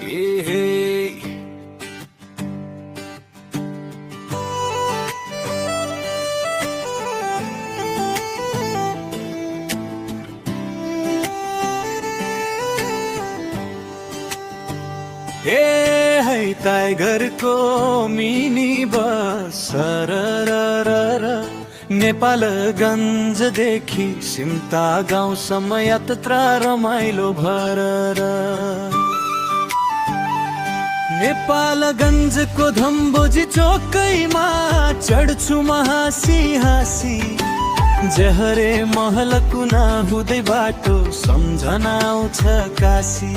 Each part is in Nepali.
है टाइगरको मिनी बस सरररर नेपालगञ्जदेखि सिमता गाउँसम्म यात्रा रमाइलो भरर नेपालगञ्जको धम्बोजी चोकैमा चढ्छु म हाँसी हाँसी जहरे महल कुना हुँदै बाटो सम्झना आउँछ काशी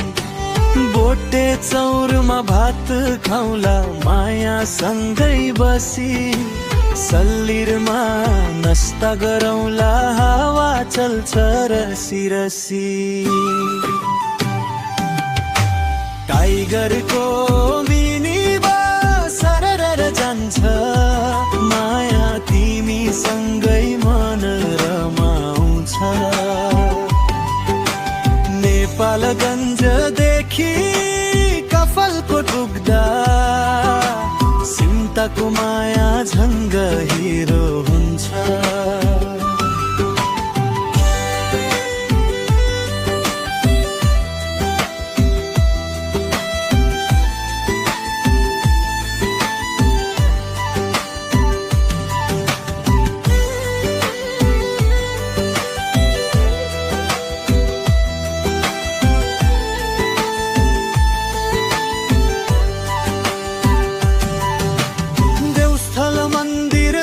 बोटे चौरमा भात खाउला माया सँगै बसी सल्लिरमा नस्ता गरौला हावा चल्छ रसी रसी टाइगरको मिनी बस सररर जान्छ माया तिमी सँगै मन रमाउँछ नेपालगञ्जदेखि कफलको पुग्दा सिमताको माया झङ्ग हिरो हुन्छ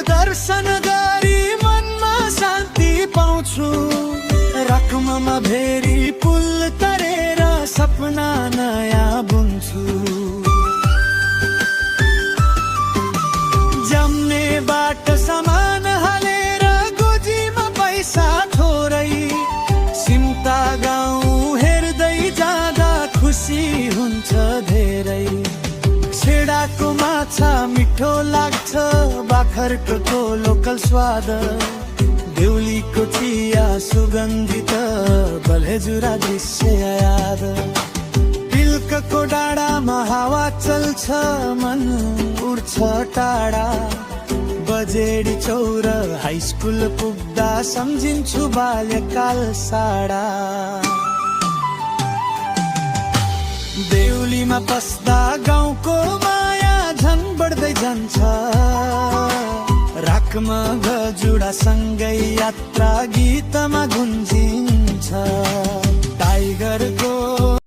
दर्शन गरी मनमा शान्ति पाउँछु राखुममा भेरी पुल तरेर सपना नयाँ बुन्छु जम्ने बाट सामान हालेर गोजीमा पैसा थोरै सिमता गाउँ हेर्दै जाँदा खुसी हुन्छ धेरै छेडाको माछा मिठो लाग्छ बाखरको लोकल स्वाद देउलीको चिया सुगन्धित बल्हेजुरा दृश्य याद तिलकको डाँडामा हावा चल्छ मन उड्छ टाढा बजेडी चौर हाई स्कुल पुग्दा सम्झिन्छु बाल्यकाल साडा देउलीमा पस्दा गाउँको माया झन् बढ्दै जान्छ राखमा गजुडा सँगै यात्रा गीतमा गुन्जिन्छ